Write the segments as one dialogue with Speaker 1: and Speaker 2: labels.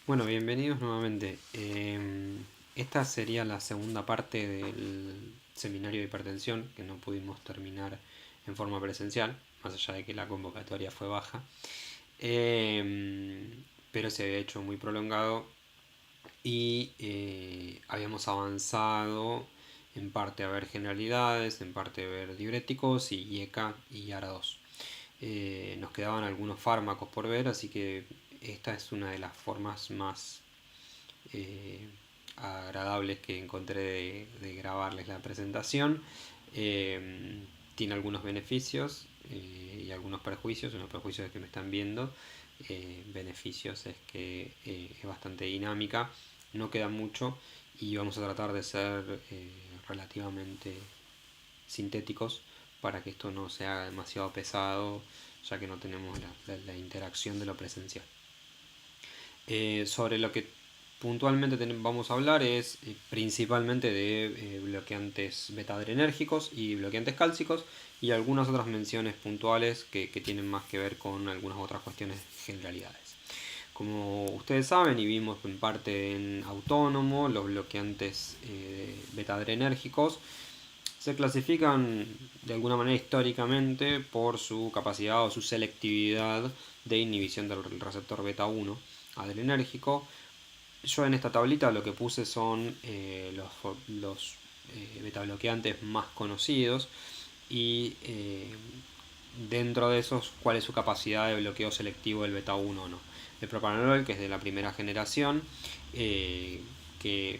Speaker 1: Bueno, bienvenidos nuevamente. Esta sería la segunda parte del seminario de hipertensión que no pudimos terminar en forma presencial, más allá de que la convocatoria fue baja. Pero se había hecho muy prolongado y habíamos avanzado en parte a ver generalidades, en parte a ver diuréticos y IECA y ARA2. Nos quedaban algunos fármacos por ver, así que esta es una de las formas más eh, agradables que encontré de grabarles la presentación. Tiene algunos beneficios y algunos perjuicios. Unos perjuicios es que me están viendo. Beneficios es que es bastante dinámica, no queda mucho y vamos a tratar de ser relativamente sintéticos para que esto no se haga demasiado pesado, ya que no tenemos la interacción de lo presencial. Sobre lo que puntualmente vamos a hablar es principalmente de bloqueantes beta-adrenérgicos y bloqueantes cálcicos y algunas otras menciones puntuales que tienen más que ver con algunas otras cuestiones generalidades. Como ustedes saben y vimos en parte en Autónomo, los bloqueantes beta-adrenérgicos se clasifican de alguna manera históricamente por su capacidad o su selectividad de inhibición del receptor beta 1 adrenérgico. Yo en esta tablita lo que puse son los beta bloqueantes más conocidos y dentro de esos cuál es su capacidad de bloqueo selectivo del beta 1 o no. El propranolol, que es de la primera generación, que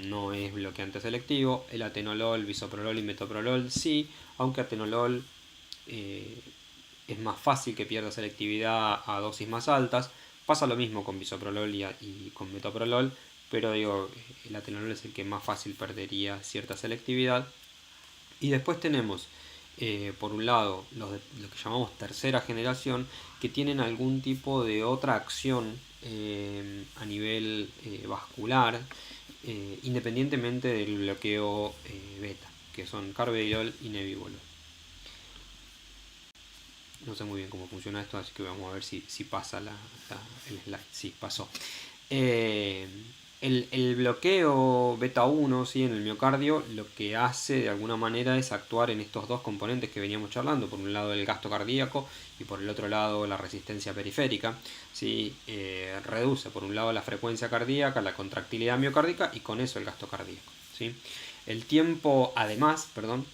Speaker 1: no es bloqueante selectivo. El atenolol, bisoprolol y metoprolol sí, aunque atenolol es más fácil que pierda selectividad a dosis más altas. Pasa lo mismo con bisoprolol y con metoprolol, pero digo, el atenolol es el que más fácil perdería cierta selectividad. Y después tenemos, por un lado, lo que llamamos tercera generación, que tienen algún tipo de otra acción a nivel vascular, independientemente del bloqueo beta, que son carvedilol y nebivolol. No sé muy bien cómo funciona esto, así que vamos a ver si pasa el slide. Sí, pasó. Eh, el bloqueo beta 1 ¿sí? En el miocardio lo que hace de alguna manera es actuar en estos dos componentes que veníamos charlando, por un lado el gasto cardíaco y por el otro lado la resistencia periférica. ¿Sí? Reduce por un lado la frecuencia cardíaca, la contractilidad miocárdica y con eso el gasto cardíaco. ¿Sí? El tiempo, además, perdón,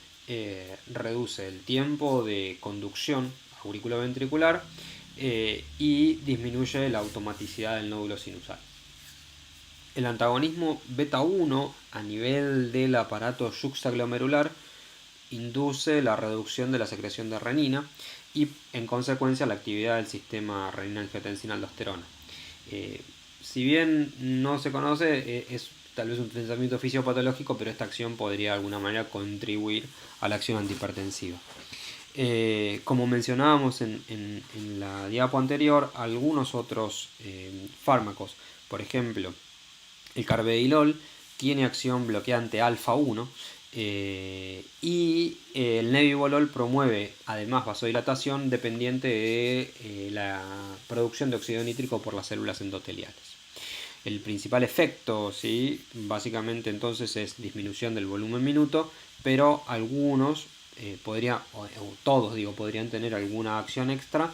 Speaker 1: reduce el tiempo de conducción auriculoventricular y disminuye la automaticidad del nódulo sinusal. El antagonismo beta 1 a nivel del aparato yuxtaglomerular induce la reducción de la secreción de renina y en consecuencia la actividad del sistema renina-angiotensina-aldosterona. Si bien no se conoce, es tal vez un pensamiento fisiopatológico, pero esta acción podría de alguna manera contribuir a la acción antihipertensiva. Como mencionábamos en la diapo anterior, algunos otros fármacos, por ejemplo, el carvedilol tiene acción bloqueante alfa 1 y el nebivolol promueve además vasodilatación dependiente de la producción de óxido nítrico por las células endoteliales. El principal efecto, ¿sí? Básicamente entonces es disminución del volumen minuto, pero algunos o todos digo, podrían tener alguna acción extra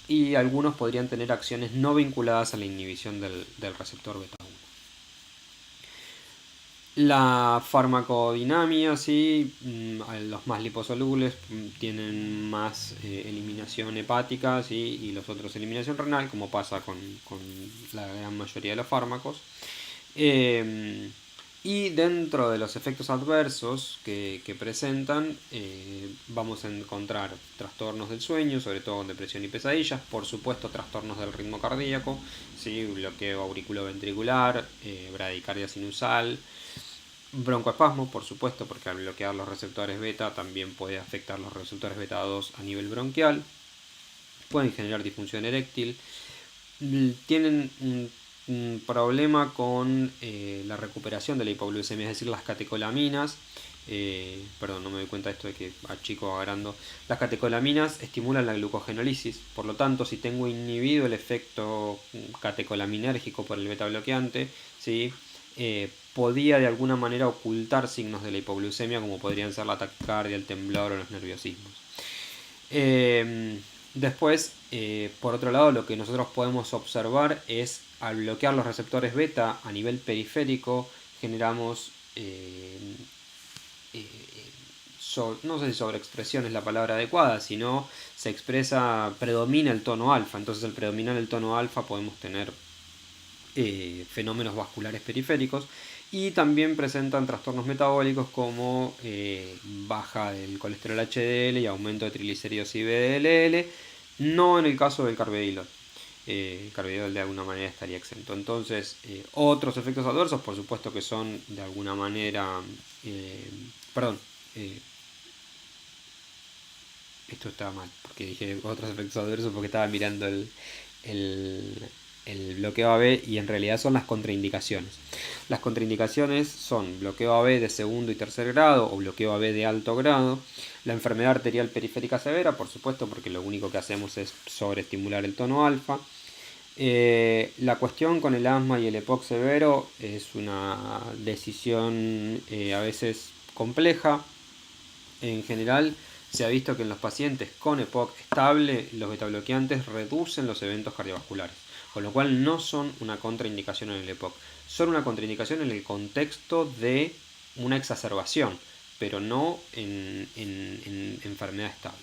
Speaker 1: y algunos podrían tener acciones no vinculadas a la inhibición del receptor beta 1. La farmacodinamia, sí, los más liposolubles tienen más eliminación hepática, ¿sí? Y los otros eliminación renal, como pasa con la gran mayoría de los fármacos. Y dentro de los efectos adversos que presentan, vamos a encontrar trastornos del sueño, sobre todo con depresión y pesadillas, por supuesto trastornos del ritmo cardíaco, ¿sí? Bloqueo auriculoventricular, bradicardia sinusal, broncoespasmo, por supuesto, porque al bloquear los receptores beta también puede afectar los receptores beta 2 a nivel bronquial, pueden generar disfunción eréctil, tienen un problema con la recuperación de la hipoglucemia, es decir, las catecolaminas perdón, no me doy cuenta de esto de que achico agarrando. Las catecolaminas estimulan la glucogenólisis, por lo tanto, si tengo inhibido el efecto catecolaminérgico por el beta bloqueante, ¿sí? Podía de alguna manera ocultar signos de la hipoglucemia, como podrían ser la taquicardia, el temblor o los nerviosismos. Después, por otro lado, lo que nosotros podemos observar es, al bloquear los receptores beta a nivel periférico, generamos, no sé si sobreexpresión es la palabra adecuada, sino se expresa, predomina el tono alfa. Entonces, al predominar el tono alfa podemos tener fenómenos vasculares periféricos, y también presentan trastornos metabólicos como baja del colesterol HDL y aumento de triglicéridos y VDLL, no en el caso del carvedilol. El carvedilol de alguna manera estaría exento. Entonces, otros efectos adversos, por supuesto que son de alguna manera, esto está mal, porque dije otros efectos adversos porque estaba mirando el bloqueo AB, y en realidad son las contraindicaciones. Las contraindicaciones son bloqueo AB de segundo y tercer grado o bloqueo AB de alto grado, la enfermedad arterial periférica severa, por supuesto, porque lo único que hacemos es sobreestimular el tono alfa. La cuestión con el asma y el EPOC severo es una decisión a veces compleja. En general, se ha visto que en los pacientes con EPOC estable, los betabloqueantes reducen los eventos cardiovasculares, con lo cual no son una contraindicación en el EPOC. Son una contraindicación en el contexto de una exacerbación, pero no en enfermedad estable.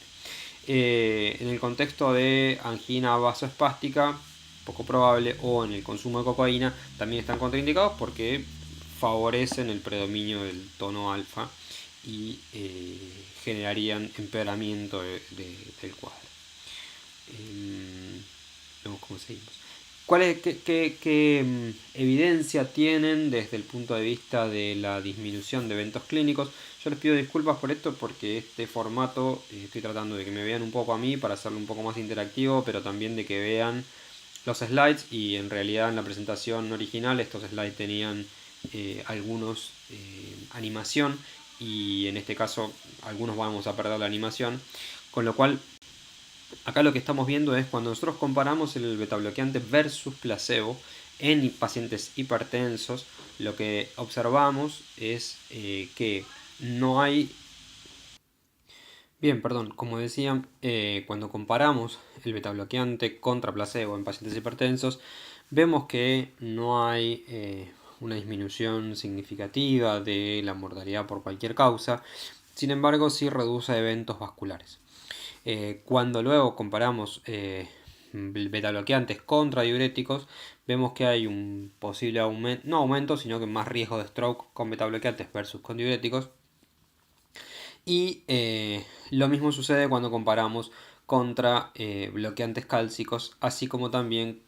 Speaker 1: En el contexto de angina vasoespástica, poco probable, o en el consumo de cocaína, también están contraindicados porque favorecen el predominio del tono alfa y generarían empeoramiento del cuadro. Vemos cómo seguimos. ¿Qué evidencia tienen desde el punto de vista de la disminución de eventos clínicos? Yo les pido disculpas por esto porque este formato estoy tratando de que me vean un poco a mí para hacerlo un poco más interactivo, pero también de que vean los slides, y en realidad en la presentación original estos slides tenían algunos animación, y en este caso algunos vamos a perder la animación, con lo cual acá lo que estamos viendo es cuando nosotros comparamos el betabloqueante versus placebo en pacientes hipertensos, lo que observamos es que no hay... Bien, perdón, como decía, cuando comparamos el betabloqueante contra placebo en pacientes hipertensos, vemos que no hay una disminución significativa de la mortalidad por cualquier causa. Sin embargo, sí reduce eventos vasculares. Cuando luego comparamos betabloqueantes contra diuréticos, vemos que hay un posible aumento, no aumento, sino que más riesgo de stroke con betabloqueantes versus con diuréticos. Y lo mismo sucede cuando comparamos contra bloqueantes cálcicos, así como también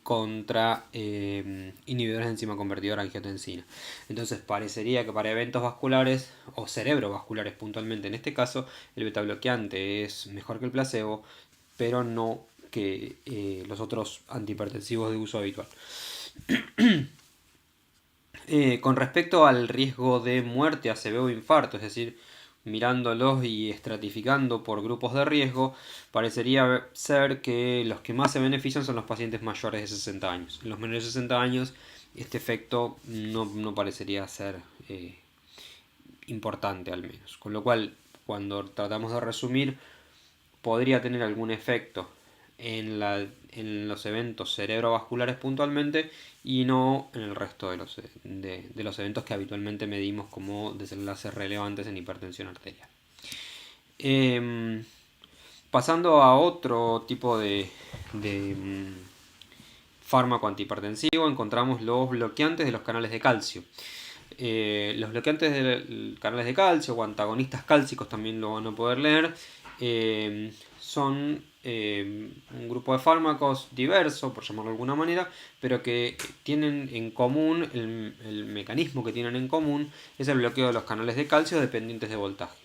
Speaker 1: contra inhibidores de enzima convertidora angiotensina. Entonces parecería que para eventos vasculares o cerebrovasculares puntualmente en este caso, el betabloqueante es mejor que el placebo, pero no que los otros antihipertensivos de uso habitual. Con respecto al riesgo de muerte, ACV o infarto, es decir, mirándolos y estratificando por grupos de riesgo, parecería ser que los que más se benefician son los pacientes mayores de 60 años. En los menores de 60 años este efecto no parecería ser importante, al menos. Con lo cual, cuando tratamos de resumir, podría tener algún efecto en los eventos cerebrovasculares puntualmente, y no en el resto de los eventos que habitualmente medimos como desenlaces relevantes en hipertensión arterial. Pasando a otro tipo de fármaco antihipertensivo, encontramos los bloqueantes de los canales de calcio. Los bloqueantes de canales de calcio o antagonistas cálcicos, también lo van a poder leer, son un grupo de fármacos diverso, por llamarlo de alguna manera, pero que tienen en común, el mecanismo que tienen en común es el bloqueo de los canales de calcio dependientes de voltaje.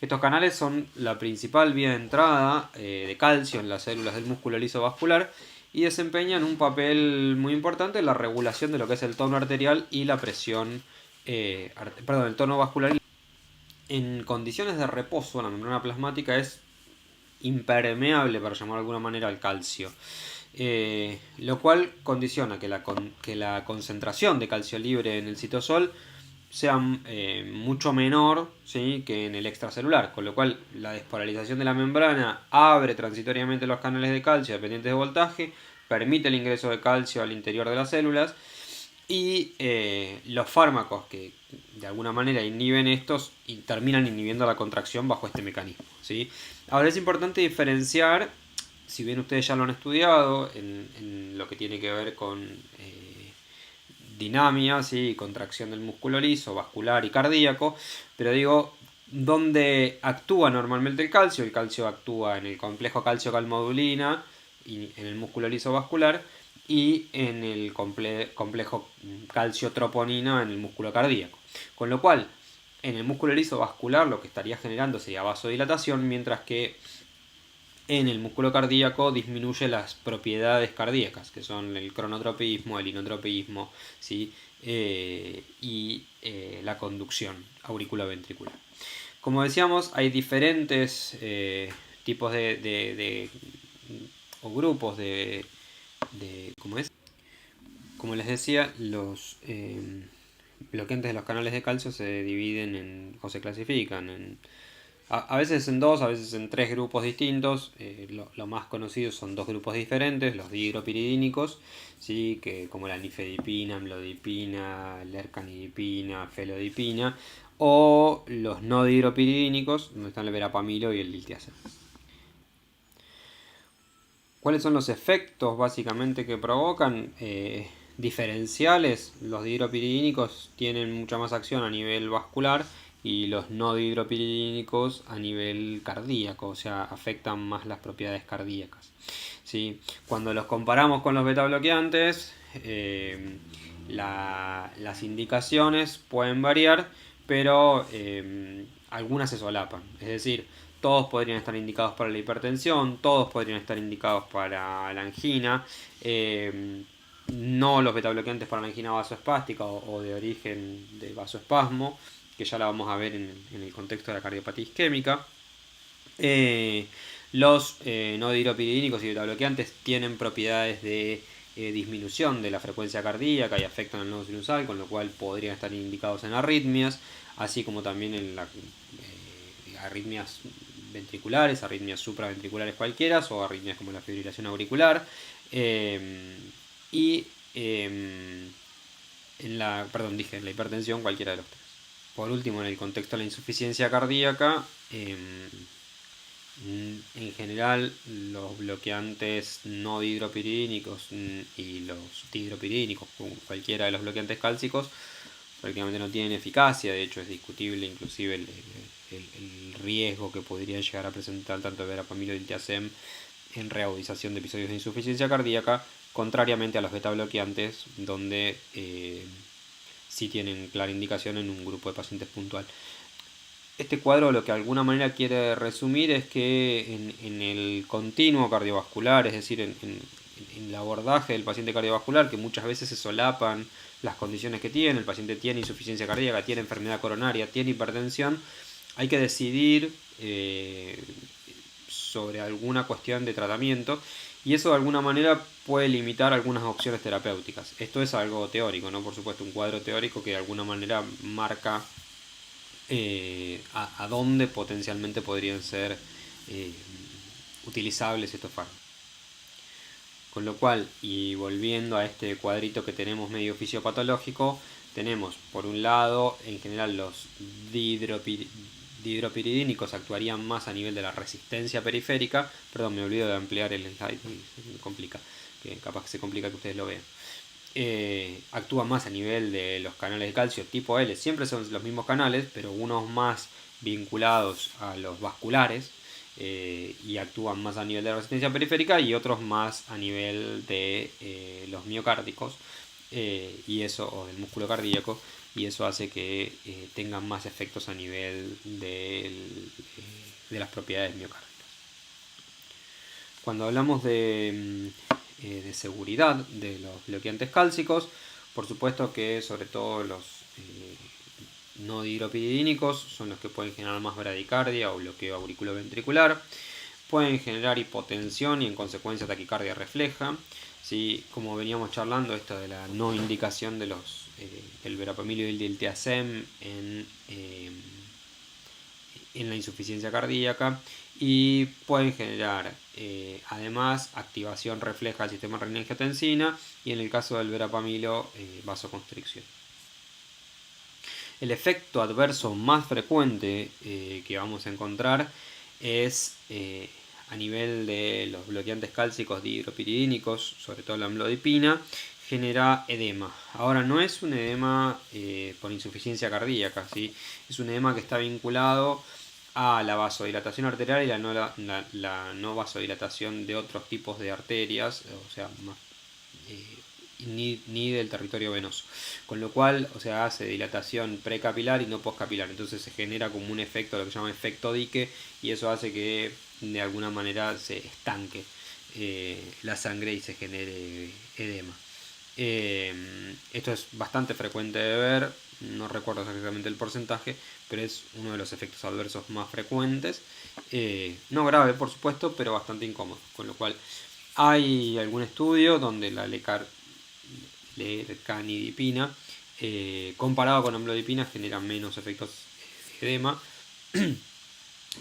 Speaker 1: Estos canales son la principal vía de entrada de calcio en las células del músculo liso vascular y desempeñan un papel muy importante en la regulación de lo que es el tono arterial y la presión, el tono vascular En condiciones de reposo, la membrana plasmática es impermeable, para llamar de alguna manera, al calcio. Lo cual condiciona que la concentración de calcio libre en el citosol sea mucho menor, ¿sí?, que en el extracelular, con lo cual la despolarización de la membrana abre transitoriamente los canales de calcio dependientes de voltaje, permite el ingreso de calcio al interior de las células, y los fármacos que de alguna manera inhiben estos y terminan inhibiendo la contracción bajo este mecanismo, ¿sí? Ahora es importante diferenciar, si bien ustedes ya lo han estudiado, en lo que tiene que ver con dinamia, ¿sí?, contracción del músculo liso, vascular y cardíaco, pero digo, ¿dónde actúa normalmente el calcio? El calcio actúa en el complejo calcio-calmodulina y en el músculo liso vascular, y en el complejo calcio-troponina en el músculo cardíaco. Con lo cual, en el músculo liso vascular lo que estaría generando sería vasodilatación, mientras que en el músculo cardíaco disminuye las propiedades cardíacas, que son el cronotropismo, el inotropismo, ¿sí?, y la conducción auriculoventricular. Como decíamos, hay diferentes tipos o grupos ¿cómo es? Como les decía, los bloqueantes de los canales de calcio se dividen o se clasifican a veces en dos, a veces en tres grupos distintos. Lo más conocidos son dos grupos diferentes: los dihidropiridínicos, ¿sí?, que como la nifedipina, amlodipina, lercanidipina, felodipina, o los no dihidropiridínicos, donde están el verapamilo y el diltiazem. ¿Cuáles son los efectos básicamente que provocan? Diferenciales. Los dihidropiridínicos tienen mucha más acción a nivel vascular y los no dihidropiridínicos a nivel cardíaco, o sea, afectan más las propiedades cardíacas, ¿sí? Cuando los comparamos con los betabloqueantes, las indicaciones pueden variar, pero algunas se solapan. Es decir, todos podrían estar indicados para la hipertensión, todos podrían estar indicados para la angina. No los betabloqueantes para la angina vasoespástica o de origen de vasoespasmo, que ya la vamos a ver en el contexto de la cardiopatía isquémica. Los no dihidropiridínicos y betabloqueantes tienen propiedades de disminución de la frecuencia cardíaca y afectan al nodo sinusal, con lo cual podrían estar indicados en arritmias, así como también en arritmias ventriculares, arritmias supraventriculares cualquiera, o arritmias como la fibrilación auricular. Y en la hipertensión, cualquiera de los tres. Por último, en el contexto de la insuficiencia cardíaca, en general los bloqueantes no dihidropiridínicos y los dihidropiridínicos, cualquiera de los bloqueantes cálcicos, prácticamente no tienen eficacia. De hecho, es discutible inclusive el riesgo que podría llegar a presentar tanto el verapamilo y el diltiazem en reagudización de episodios de insuficiencia cardíaca, contrariamente a los betabloqueantes, donde sí tienen clara indicación en un grupo de pacientes puntual. Este cuadro lo que de alguna manera quiere resumir es que en el continuo cardiovascular, es decir, en el abordaje del paciente cardiovascular, que muchas veces se solapan las condiciones que tiene, el paciente tiene insuficiencia cardíaca, tiene enfermedad coronaria, tiene hipertensión, hay que decidir sobre alguna cuestión de tratamiento, y eso de alguna manera puede limitar algunas opciones terapéuticas. Esto es algo teórico, ¿no? Por supuesto, un cuadro teórico que de alguna manera marca a dónde potencialmente podrían ser utilizables estos fármacos. Con lo cual, y volviendo a este cuadrito que tenemos medio fisiopatológico, tenemos por un lado, en general, los dihidropiridínicos actuarían más a nivel de la resistencia periférica. Perdón, me olvido de ampliar el slide, me complica, que capaz que se complica que ustedes lo vean. Actúa más a nivel de los canales de calcio tipo L, siempre son los mismos canales, pero unos más vinculados a los vasculares, y actúan más a nivel de la resistencia periférica, y otros más a nivel de los miocárdicos, y eso, o del músculo cardíaco, y eso hace que tengan más efectos a nivel de las propiedades miocárdicas. Cuando hablamos de seguridad de los bloqueantes cálcicos, por supuesto que sobre todo no dihidropiridínicos son los que pueden generar más bradicardia o bloqueo auriculoventricular. Pueden generar hipotensión y en consecuencia taquicardia refleja. ¿Sí? Como veníamos charlando, esto de la no indicación de el verapamilo y el diltiazem en la insuficiencia cardíaca, y pueden generar además activación refleja del sistema renina-angiotensina y en el caso del verapamilo vasoconstricción. El efecto adverso más frecuente que vamos a encontrar es a nivel de los bloqueantes cálcicos dihidropiridínicos, sobre todo la amlodipina, genera edema. Ahora, no es un edema por insuficiencia cardíaca, ¿sí? Es un edema que está vinculado a la vasodilatación arterial y la no vasodilatación de otros tipos de arterias, o sea, ni del territorio venoso. Con lo cual, o sea, hace dilatación precapilar y no postcapilar. Entonces se genera como un efecto, lo que se llama efecto dique, y eso hace que de alguna manera se estanque la sangre y se genere edema. Esto es bastante frecuente de ver, no recuerdo exactamente el porcentaje, pero es uno de los efectos adversos más frecuentes. No grave, por supuesto, pero bastante incómodo. Con lo cual, hay algún estudio donde la lercanidipina comparado con amlodipina genera menos efectos de edema.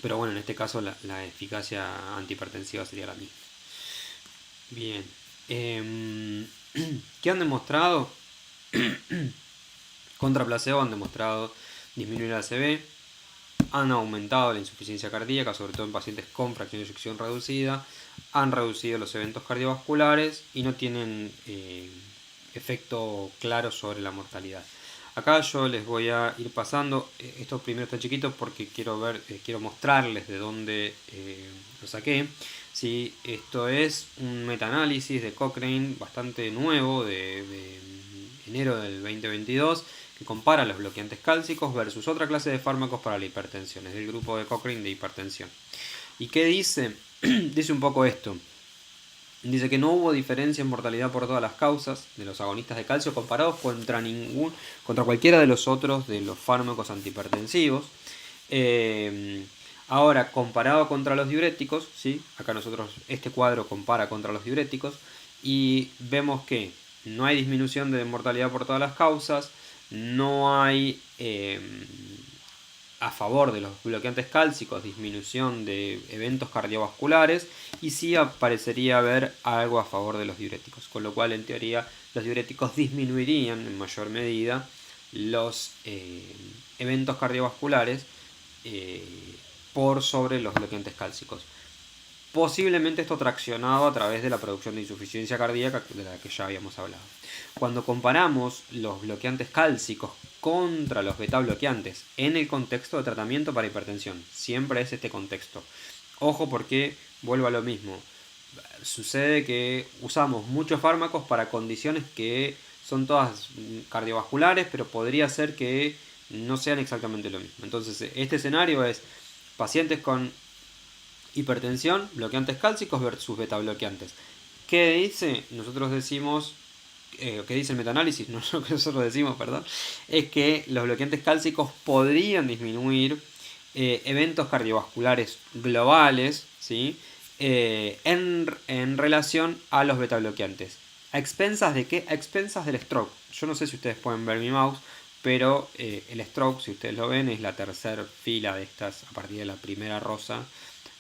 Speaker 1: Pero bueno, en este caso la eficacia antihipertensiva sería la misma. Bien. ¿Qué han demostrado? Contra placebo han demostrado disminuir la ACV, han aumentado la insuficiencia cardíaca, sobre todo en pacientes con fracción de eyección reducida, han reducido los eventos cardiovasculares y no tienen efecto claro sobre la mortalidad. Acá yo les voy a ir pasando, estos primeros están chiquitos porque quiero mostrarles de dónde lo saqué. ¿Sí? Esto es un metaanálisis de Cochrane bastante nuevo de enero del 2022 que compara los bloqueantes cálcicos versus otra clase de fármacos para la hipertensión. Es del grupo de Cochrane de hipertensión. ¿Y qué dice? Dice un poco esto. Dice que no hubo diferencia en mortalidad por todas las causas de los agonistas de calcio comparados contra cualquiera de los otros de los fármacos antihipertensivos. Ahora, comparado contra los diuréticos, ¿sí? Acá nosotros este cuadro compara contra los diuréticos y vemos que no hay disminución de mortalidad por todas las causas, no hay a favor de los bloqueantes cálcicos disminución de eventos cardiovasculares y sí parecería haber algo a favor de los diuréticos, con lo cual en teoría los diuréticos disminuirían en mayor medida los eventos cardiovasculares por sobre los bloqueantes cálcicos. Posiblemente esto traccionado a través de la producción de insuficiencia cardíaca de la que ya habíamos hablado. Cuando comparamos los bloqueantes cálcicos contra los beta bloqueantes en el contexto de tratamiento para hipertensión, siempre es este contexto. Ojo porque vuelvo a lo mismo. Sucede que usamos muchos fármacos para condiciones que son todas cardiovasculares, pero podría ser que no sean exactamente lo mismo. Entonces, este escenario es pacientes con hipertensión, bloqueantes cálcicos versus beta bloqueantes. ¿Qué dice? Nosotros decimos, ¿qué dice el metaanálisis? No lo que nosotros decimos, perdón, es que los bloqueantes cálcicos podrían disminuir eventos cardiovasculares globales, ¿sí? En relación a los beta bloqueantes. ¿A expensas de qué? A expensas del stroke. Yo no sé si ustedes pueden ver mi mouse, pero el stroke, si ustedes lo ven, es la tercera fila de estas, a partir de la primera rosa.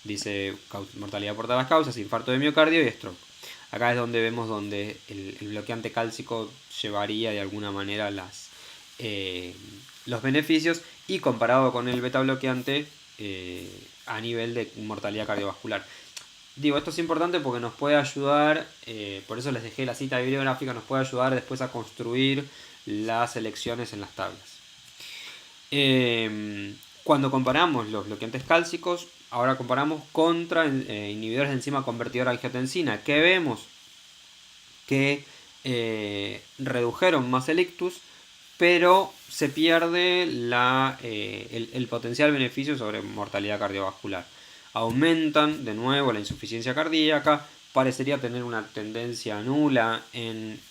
Speaker 1: Dice mortalidad por todas las causas, infarto de miocardio y stroke. Acá es donde vemos donde el bloqueante cálcico llevaría de alguna manera los beneficios y comparado con el beta bloqueante a nivel de mortalidad cardiovascular. Digo, esto es importante porque nos puede ayudar, por eso les dejé la cita bibliográfica, nos puede ayudar después a construir las elecciones en las tablas. Cuando comparamos los bloqueantes cálcicos, ahora comparamos contra inhibidores de enzima convertidora de angiotensina. ¿Qué vemos? Que redujeron más el ictus, pero se pierde el potencial beneficio sobre mortalidad cardiovascular. Aumentan de nuevo la insuficiencia cardíaca, parecería tener una tendencia nula en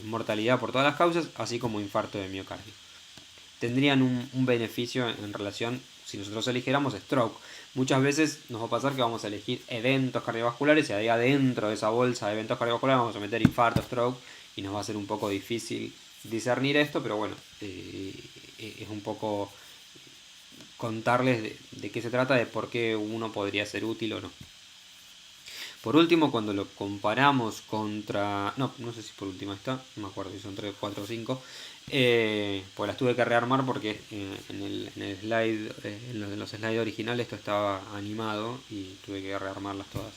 Speaker 1: mortalidad por todas las causas, así como infarto de miocardio. tendrían un beneficio en relación, si nosotros eligiéramos stroke. Muchas veces nos va a pasar que vamos a elegir eventos cardiovasculares y ahí adentro de esa bolsa de eventos cardiovasculares vamos a meter infarto, stroke, y nos va a ser un poco difícil discernir esto, pero bueno, es un poco contarles de qué se trata, de por qué uno podría ser útil o no. Por último, cuando lo comparamos contra... No sé si por último está, no me acuerdo si son 3, 4 o 5. Pues las tuve que rearmar porque en el slide, en los slides originales esto estaba animado y tuve que rearmarlas todas.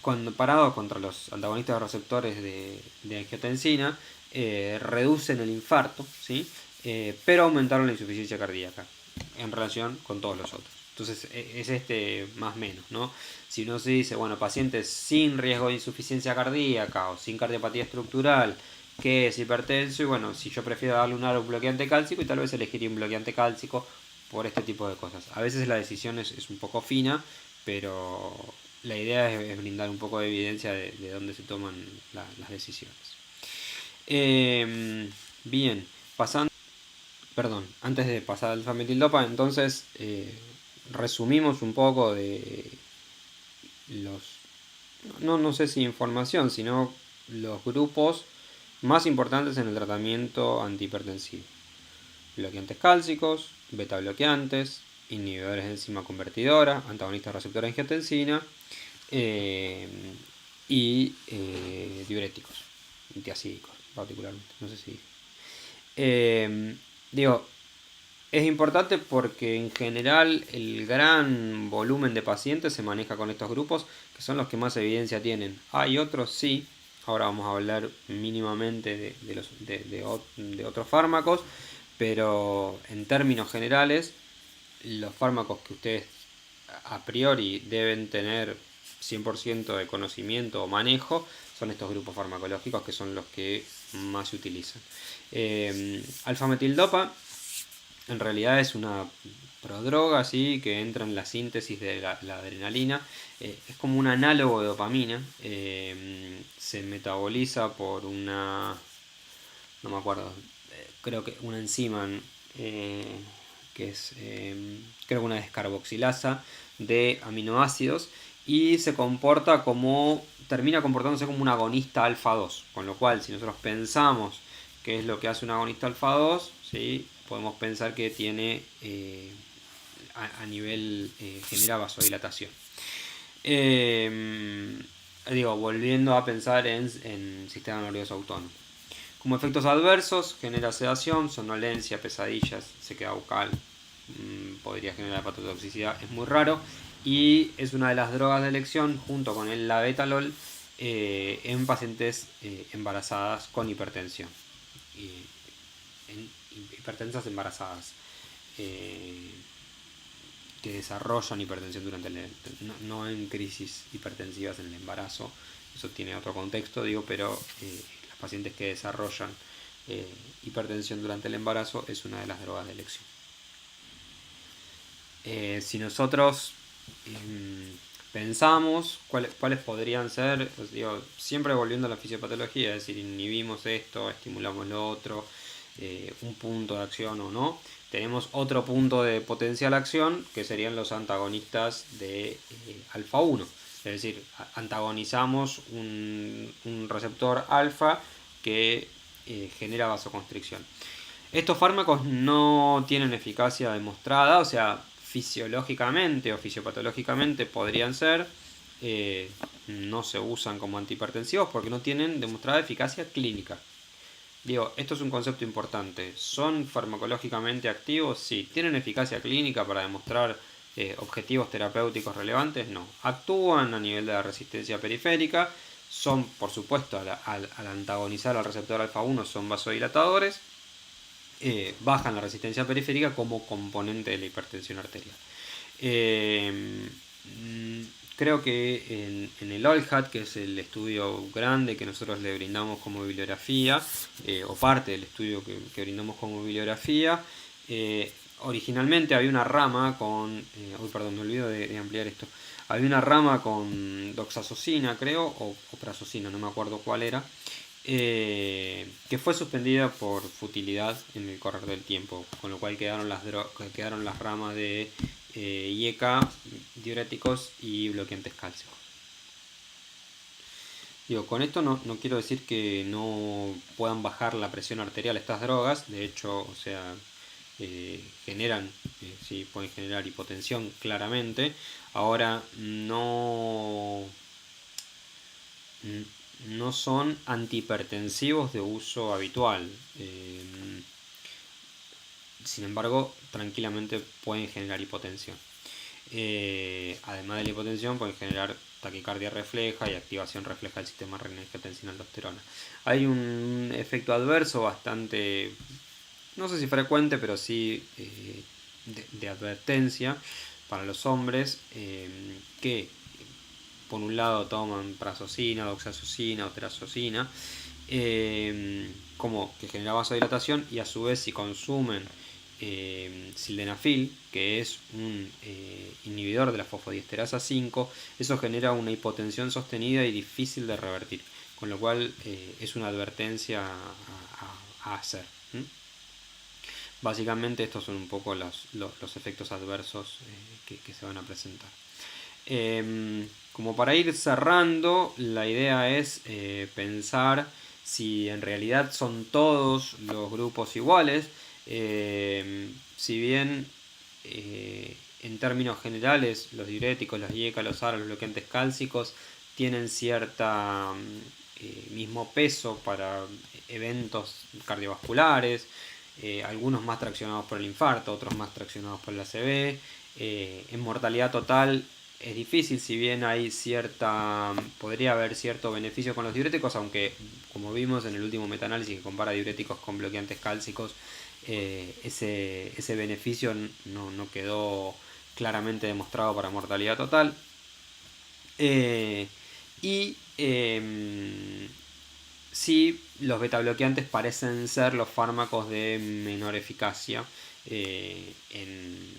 Speaker 1: Cuando parado contra los antagonistas de receptores de angiotensina, reducen el infarto, ¿sí? Pero aumentaron la insuficiencia cardíaca en relación con todos los otros. Entonces es más o menos, ¿no? Si uno se dice, bueno, pacientes sin riesgo de insuficiencia cardíaca o sin cardiopatía estructural, que es hipertenso, y bueno, si yo prefiero darle un bloqueante cálcico, y tal vez elegiría un bloqueante cálcico por este tipo de cosas. A veces la decisión es un poco fina, pero la idea es brindar un poco de evidencia de dónde se toman las decisiones. Bien, pasando... Perdón, antes de pasar al alfa-metildopa, entonces resumimos un poco de los... No sé si información, sino los grupos más importantes en el tratamiento antihipertensivo. Bloqueantes cálcicos, beta bloqueantes, inhibidores de enzima convertidora, antagonistas receptora de angiotensina y diuréticos, antiacídicos particularmente. No sé si... digo, es importante porque en general el gran volumen de pacientes se maneja con estos grupos, que son los que más evidencia tienen. Hay otros sí, ahora vamos a hablar mínimamente de otros fármacos, pero en términos generales, los fármacos que ustedes a priori deben tener 100% de conocimiento o manejo son estos grupos farmacológicos, que son los que más se utilizan. Alfa-metildopa en realidad es una prodroga, ¿sí? Que entra en la síntesis de la adrenalina. Es como un análogo de dopamina. Se metaboliza por una... no me acuerdo. Creo que una enzima que es creo que una descarboxilasa de aminoácidos, y se comporta como... termina comportándose como un agonista alfa 2. Con lo cual, si nosotros pensamos qué es lo que hace un agonista alfa 2, ¿sí? Podemos pensar que tiene a nivel genera vasodilatación. Volviendo a pensar en sistema nervioso autónomo. Como efectos adversos, genera sedación, somnolencia, pesadillas, sequedad bucal, podría generar hepatotoxicidad, es muy raro, y es una de las drogas de elección junto con el labetalol en pacientes embarazadas con hipertensión. Hipertensas embarazadas que desarrollan hipertensión durante no en crisis hipertensivas en el embarazo, eso tiene otro contexto, pero las pacientes que desarrollan hipertensión durante el embarazo es una de las drogas de elección. Si nosotros pensamos cuáles podrían ser, pues siempre volviendo a la fisiopatología, es decir, inhibimos esto, estimulamos lo otro, un punto de acción o no, tenemos otro punto de potencial acción que serían los antagonistas de alfa 1, es decir, antagonizamos un receptor alfa que genera vasoconstricción. Estos fármacos no tienen eficacia demostrada, o sea, fisiológicamente o fisiopatológicamente podrían ser, no se usan como antihipertensivos porque no tienen demostrada eficacia clínica. Esto es un concepto importante. ¿Son farmacológicamente activos? Sí. ¿Tienen eficacia clínica para demostrar objetivos terapéuticos relevantes? No. Actúan a nivel de la resistencia periférica. Son, por supuesto, al antagonizar al receptor alfa 1, son vasodilatadores. Bajan la resistencia periférica como componente de la hipertensión arterial. Creo que en el OLHAT, que es el estudio grande que nosotros le brindamos como bibliografía, o parte del estudio que brindamos como bibliografía, originalmente había una rama con... me olvido de ampliar esto. Había una rama con doxazosina, creo, o prazosina, no me acuerdo cuál era, que fue suspendida por futilidad en el correr del tiempo, con lo cual quedaron quedaron las ramas de IECA, diuréticos y bloqueantes cálcicos. Digo, con esto no quiero decir que no puedan bajar la presión arterial estas drogas, de hecho, o sea, generan, sí, pueden generar hipotensión claramente. Ahora, no son antihipertensivos de uso habitual. Sin embargo, tranquilamente pueden generar hipotensión. Además de la hipotensión, pueden generar taquicardia refleja y activación refleja del sistema renina-angiotensina-aldosterona. Hay un efecto adverso bastante, no sé si frecuente, pero sí de advertencia para los hombres, que por un lado toman prazosina, doxazosina o terazosina, como que genera vasodilatación, y a su vez si consumen sildenafil, que es un inhibidor de la fosfodiesterasa 5, eso genera una hipotensión sostenida y difícil de revertir, con lo cual es una advertencia a hacer. Básicamente estos son un poco los efectos adversos que se van a presentar. Como para ir cerrando, la idea es pensar si en realidad son todos los grupos iguales. Si bien en términos generales los diuréticos, los IECA, los ARA, los bloqueantes cálcicos tienen cierta mismo peso para eventos cardiovasculares, algunos más traccionados por el infarto, otros más traccionados por el ACV. En mortalidad total es difícil, si bien podría haber cierto beneficio con los diuréticos, aunque como vimos en el último metaanálisis que compara diuréticos con bloqueantes cálcicos, ese beneficio no quedó claramente demostrado para mortalidad total. Sí, los betabloqueantes parecen ser los fármacos de menor eficacia en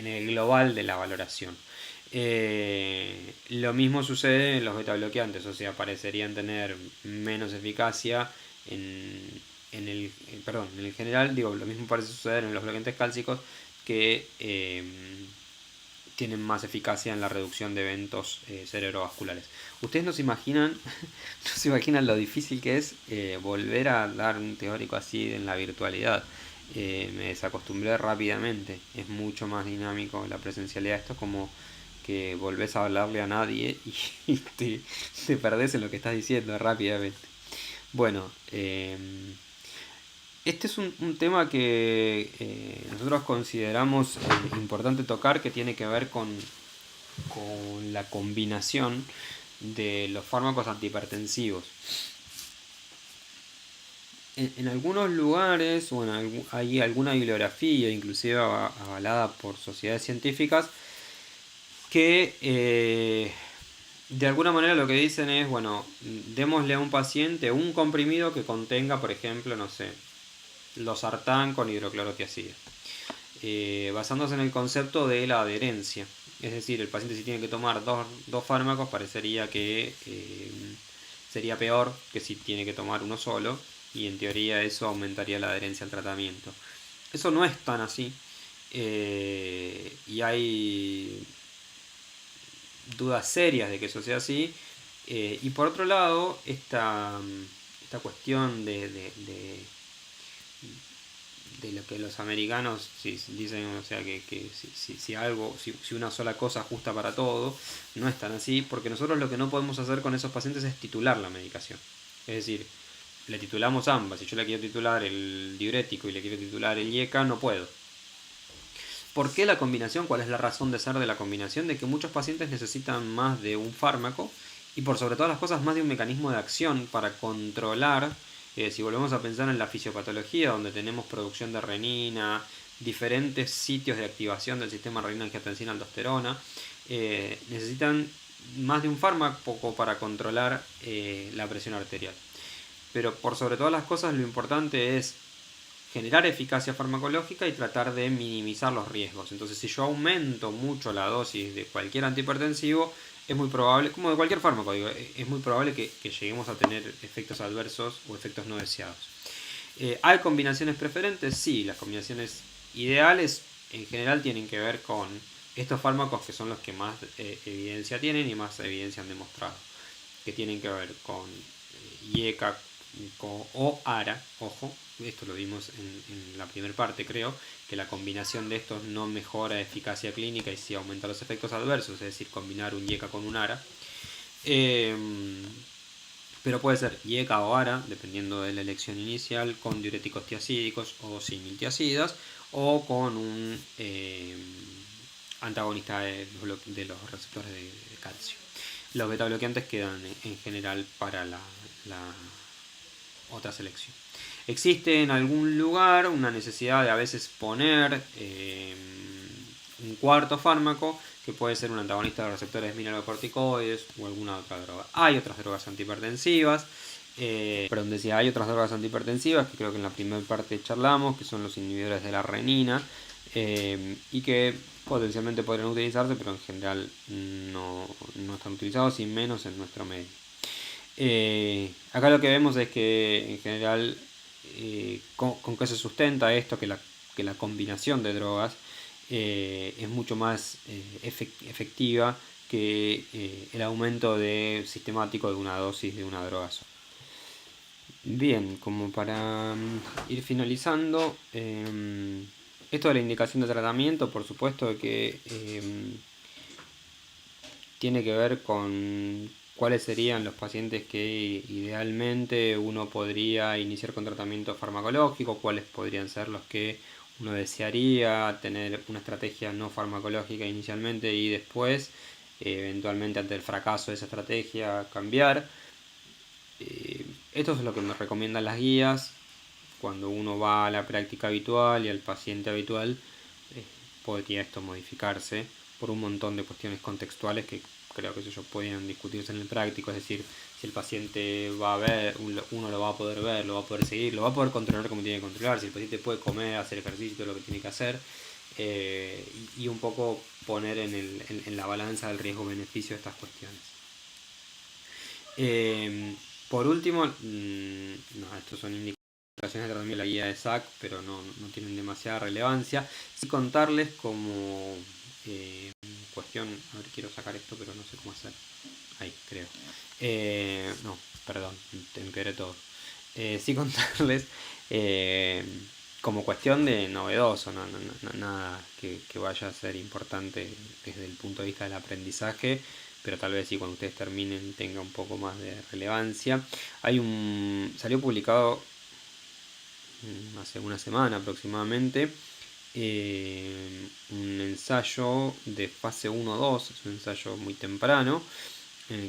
Speaker 1: el global de la valoración. Lo mismo sucede en los betabloqueantes, o sea, parecerían tener menos eficacia en el general. Digo, lo mismo parece suceder en los bloqueantes cálcicos, que tienen más eficacia en la reducción de eventos cerebrovasculares. Ustedes no se imaginan lo difícil que es volver a dar un teórico así en la virtualidad. Me desacostumbré rápidamente. Es mucho más dinámico la presencialidad. Esto es como que volvés a hablarle a nadie y te perdés en lo que estás diciendo rápidamente. Bueno, este es un tema que nosotros consideramos importante tocar, que tiene que ver con la combinación de los fármacos antihipertensivos. En algunos lugares, hay alguna bibliografía, inclusive avalada por sociedades científicas, que de alguna manera lo que dicen es, bueno, démosle a un paciente un comprimido que contenga, por ejemplo, no sé, losartán con hidroclorotiazida, basándose en el concepto de la adherencia. Es decir, el paciente, si tiene que tomar dos fármacos, parecería que sería peor que si tiene que tomar uno solo, y en teoría eso aumentaría la adherencia al tratamiento. Eso no es tan así, y hay dudas serias de que eso sea así. Y por otro lado, esta cuestión de lo que los americanos dicen, o sea, que si una sola cosa ajusta para todo, no es tan así, porque nosotros lo que no podemos hacer con esos pacientes es titular la medicación. Es decir, le titulamos ambas. Si yo le quiero titular el diurético y le quiero titular el IECA, no puedo. ¿Por qué la combinación? ¿Cuál es la razón de ser de la combinación? De que muchos pacientes necesitan más de un fármaco, y por sobre todas las cosas más de un mecanismo de acción para controlar. Si volvemos a pensar en la fisiopatología, donde tenemos producción de renina, diferentes sitios de activación del sistema renina-angiotensina-aldosterona, necesitan más de un fármaco para controlar la presión arterial. Pero por sobre todas las cosas, lo importante es generar eficacia farmacológica y tratar de minimizar los riesgos. Entonces, si yo aumento mucho la dosis de cualquier antihipertensivo, es muy probable, como de cualquier fármaco, digo, es muy probable que lleguemos a tener efectos adversos o efectos no deseados. ¿Hay combinaciones preferentes? Sí, las combinaciones ideales en general tienen que ver con estos fármacos que son los que más evidencia tienen y más evidencia han demostrado, que tienen que ver con IECA o ARA, ojo, esto lo vimos en la primera parte creo, que la combinación de estos no mejora eficacia clínica y sí aumenta los efectos adversos, es decir, combinar un IECA con un ARA. Pero puede ser IECA o ARA, dependiendo de la elección inicial, con diuréticos tiacídicos o similtiacidas, o con un antagonista de los receptores de calcio. Los beta bloqueantes quedan en general para la otra selección. Existe en algún lugar una necesidad de a veces poner un cuarto fármaco que puede ser un antagonista de receptores mineralocorticoides o alguna otra droga. Hay otras drogas antihipertensivas, hay otras drogas antihipertensivas que creo que en la primera parte charlamos, que son los inhibidores de la renina y que potencialmente podrían utilizarse, pero en general no están utilizados y menos en nuestro medio. Acá lo que vemos es que en general con qué se sustenta esto, que la combinación de drogas es mucho más efectiva que el aumento sistemático de una dosis de una droga sola. Bien, como para ir finalizando, esto de la indicación de tratamiento, por supuesto que tiene que ver con cuáles serían los pacientes que idealmente uno podría iniciar con tratamiento farmacológico, cuáles podrían ser los que uno desearía tener una estrategia no farmacológica inicialmente y después, eventualmente ante el fracaso de esa estrategia, cambiar. Esto es lo que me recomiendan las guías. Cuando uno va a la práctica habitual y al paciente habitual, podría esto modificarse por un montón de cuestiones contextuales que creo que ellos podrían discutirse en el práctico, es decir, si el paciente va a ver, uno lo va a poder ver, lo va a poder seguir, lo va a poder controlar como tiene que controlar, si el paciente puede comer, hacer ejercicio, todo lo que tiene que hacer, y un poco poner en la balanza el riesgo-beneficio de estas cuestiones. Por último, estos son indicaciones de tratamiento de la guía de SAC, pero no tienen demasiada relevancia. Sí contarles como cuestión, a ver, quiero sacar esto, pero no sé cómo hacer. Ahí, creo. No, perdón, te empeoré todo. Sí contarles como cuestión de novedoso, nada que vaya a ser importante desde el punto de vista del aprendizaje, pero tal vez sí cuando ustedes terminen tenga un poco más de relevancia. Salió publicado hace una semana aproximadamente un ensayo de fase 1-2, es un ensayo muy temprano,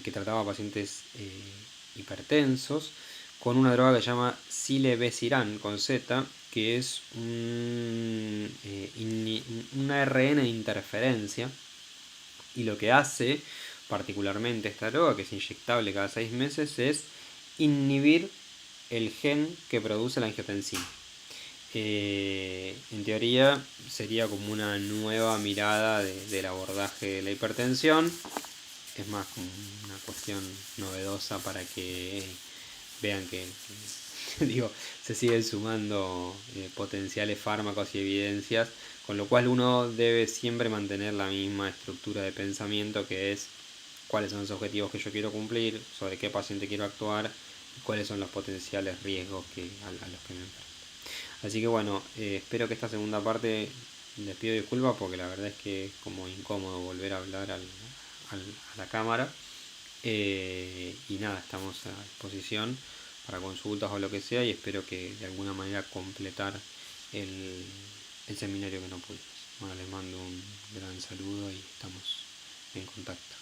Speaker 1: que trataba a pacientes hipertensos con una droga que se llama Silebesiran con Z, que es una ARN de interferencia, y lo que hace particularmente esta droga, que es inyectable cada 6 meses, es inhibir el gen que produce la angiotensina. En teoría sería como una nueva mirada del abordaje de la hipertensión. Es más como una cuestión novedosa para que vean que digo, se siguen sumando potenciales fármacos y evidencias, con lo cual uno debe siempre mantener la misma estructura de pensamiento, que es cuáles son los objetivos que yo quiero cumplir, sobre qué paciente quiero actuar y cuáles son los potenciales riesgos a los que me enfrento. Así que bueno, espero que esta segunda parte, les pido disculpas porque la verdad es que es como incómodo volver a hablar a la cámara. Y nada, estamos a disposición para consultas o lo que sea, y espero que de alguna manera completar el seminario que no pudimos. Bueno, les mando un gran saludo y estamos en contacto.